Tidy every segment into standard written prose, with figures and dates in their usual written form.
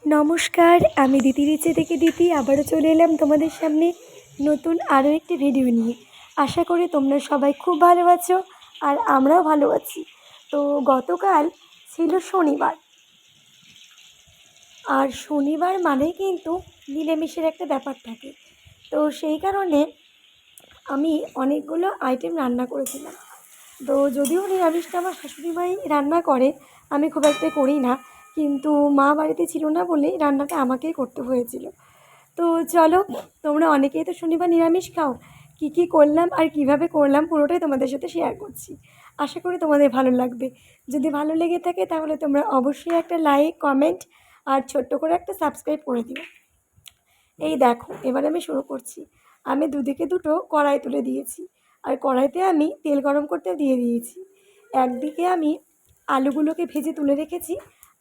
নমস্কার, আমি দিতির ইচ্ছে থেকে দিতি আবারও চলে এলাম তোমাদের সামনে নতুন আরও একটি ভিডিও নিয়ে। আশা করি তোমরা সবাই খুব ভালো আছো আর আমরাও ভালো আছি। তো গতকাল ছিল শনিবার, আর শনিবার মানেই কিন্তু নিরামিষের একটা ব্যাপার থাকে। তো সেই কারণে আমি অনেকগুলো আইটেম রান্না করেছিলাম। তো যদিও নিরামিষটা আমার শাশুড়িমাই রান্না করে, আমি খুব একটা করি না, কিন্তু মা বাড়িতে ছিল না বলেই রান্নাটা আমাকেই করতে হয়েছিল। তো চলো, তোমরা অনেকেই তো শনিবার নিরামিষ খাও। কী কী করলাম আর কিভাবে করলাম পুরোটাই তোমাদের সাথে শেয়ার করছি। আশা করি তোমাদের ভালো লাগবে। যদি ভালো লেগে থাকে তাহলে তোমরা অবশ্যই একটা লাইক, কমেন্ট আর ছোট্ট করে একটা সাবস্ক্রাইব করে দিও। এই দেখো, এবার আমি শুরু করছি। আমি দুদিকে দুটো কড়াই তুলে দিয়েছি, আর কড়াইতে আমি তেল গরম করতে দিয়ে দিয়েছি। একদিকে আমি আলুগুলোকে ভেজে তুলে রেখেছি,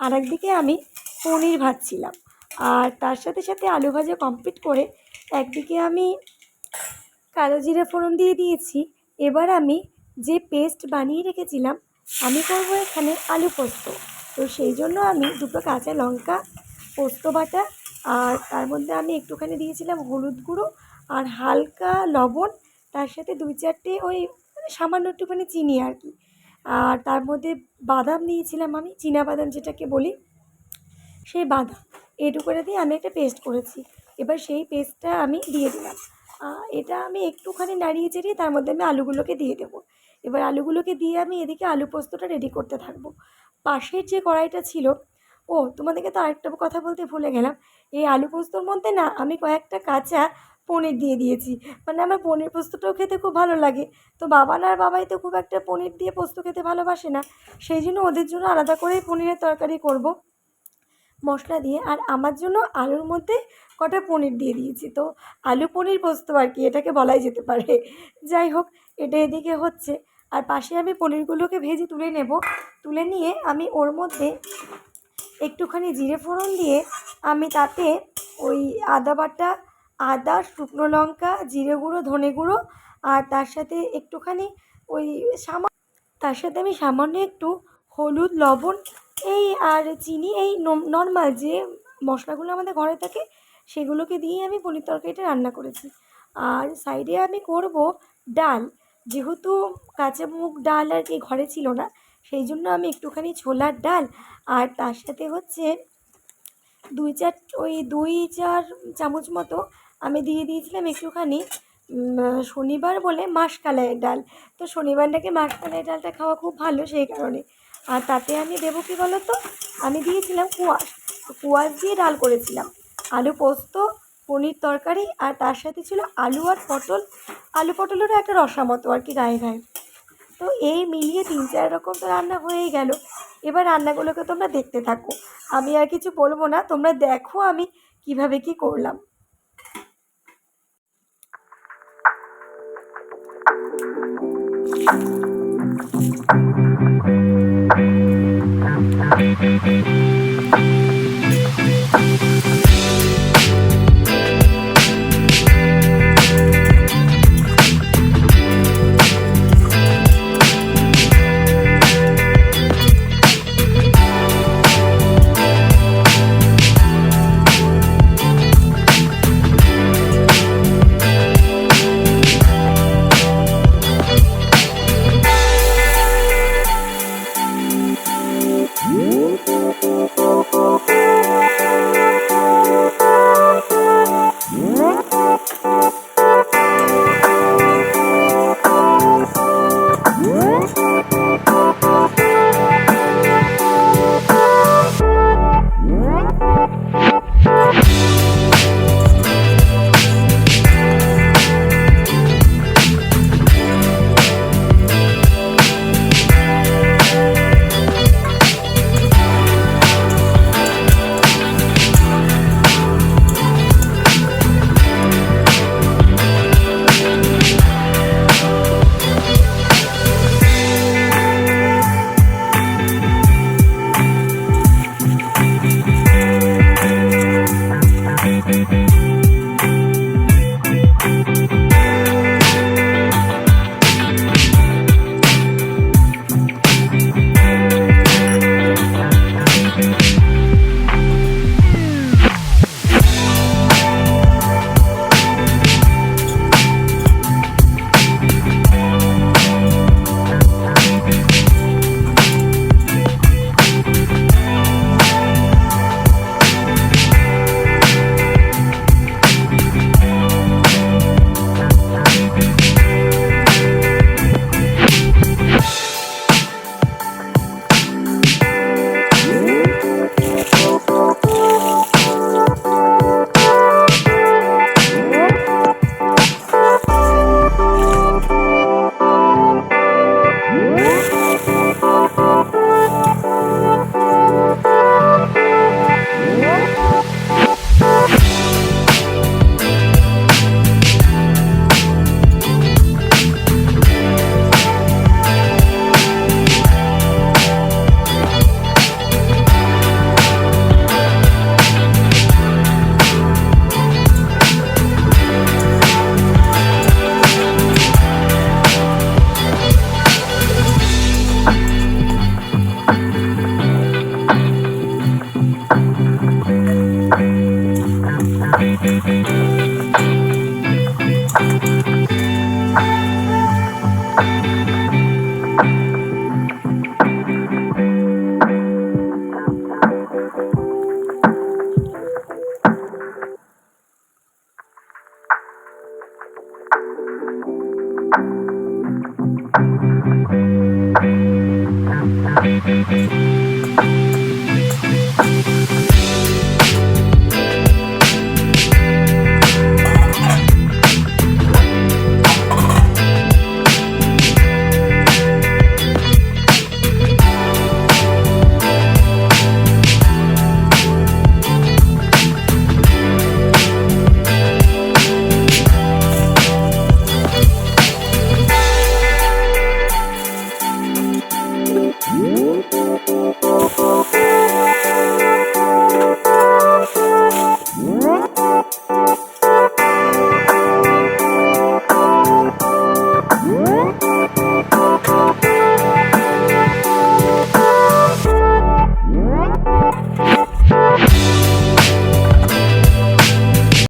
আর একদিকে আমি পনির ভাজছিলাম। আর তার সাথে সাথে আলু ভাজা কমপ্লিট করে একদিকে আমি কালো জিরে ফোড়ন দিয়ে দিয়েছি। এবার আমি যে পেস্ট বানিয়ে রেখেছিলাম, আমি করব এখানে আলু পোস্ত। তো সেই জন্য আমি দুটো কাঁচা লঙ্কা, পোস্ত বাটা, আর তার মধ্যে আমি একটুখানি দিয়েছিলাম হলুদ গুঁড়ো আর হালকা লবণ, তার সাথে 2-4টে ওই সামান্য একটুখানি চিনি আর কি। আর তার মধ্যে বাদাম দিয়েছিলাম, আমি চীনাবাদাম যেটাকে বলি, সেই বাদাম। এটুকুটা দিয়ে আমি একটা পেস্ট করেছি। এবার সেই পেস্টটা আমি দিয়ে দিলাম। এটা আমি একটুখানি নাড়িয়ে চেড়িয়ে তার মধ্যে আমি আলুগুলোকে দিয়ে দেবো। এবার আলুগুলোকে দিয়ে আমি এদিকে আলু পোস্তটা রেডি করতে থাকবো। পাশের যে কড়াইটা ছিল, তোমাদেরকে তো আরেকটা কথা বলতে ভুলে গেলাম। এই আলু পোস্তর মধ্যে না আমি কয়েকটা কাঁচা পনির দিয়ে দিয়েছি। মানে আমার পনির পোস্তটাও খেতে খুব ভালো লাগে। তো বাবাই তো খুব একটা পনির দিয়ে পোস্ত খেতে ভালোবাসে না, সেই জন্য ওদের জন্য আলাদা করে পনিরের তরকারি করব মশলা দিয়ে। আর আমার জন্য আলুর মধ্যে কটা পনির দিয়ে দিয়েছি। তো আলু পনির পোস্ত আর কি, এটাকে বলাই যেতে পারে। যাই হোক, এটা এদিকে হচ্ছে, আর পাশে আমি পনিরগুলোকে ভেজে তুলে নেব। তুলে নিয়ে আমি ওর মধ্যে একটুখানি জিরে ফোড়ন দিয়ে আমি তাতে ওই আদা বাটা, আদা, শুকনো লঙ্কা, জিরে গুঁড়ো, ধনে গুঁড়ো, আর তার সাথে একটুখানি ওই তার সাথে আমি সামান্য একটু হলুদ, লবণ, এই আর চিনি, এই নর্মাল যে মশলাগুলো আমাদের ঘরে থাকে সেগুলোকে দিয়ে আমি পনির তরকারিটা রান্না করেছি। আর সাইডে আমি করব ডাল। যেহেতু কাঁচা মুগ ডাল আর কি ঘরে ছিল না, সেই জন্য আমি একটুখানি ছোলার ডাল, আর তার সাথে হচ্ছে 2-4 চামচ মতো আমি দিয়ে দিয়েছিলাম একটুখানি শনিবার বলে মাসকলাইয়ের ডাল। তো শনিবারটাকে মাসকলাইয়ের ডালটা খাওয়া খুব ভালো, সেই কারণে। আর তাতে আমি দেবো কী বলো তো, আমি দিয়েছিলাম কুয়াশ দিয়ে ডাল করেছিলাম, আলু পোস্ত, পনির তরকারি, আর তার সাথে ছিল আলু আর পটল, আলু পটলেরও একটা রসা মতো আর কি গায়ে গায়ে। তো এই মিলিয়ে 3-4 রকম তো রান্না হয়েই গেল। এবার রান্নাগুলোকে তোমরা দেখতে থাকো, আমি আর কিছু বলবো না, তোমরা দেখো আমি কিভাবে কি করলাম।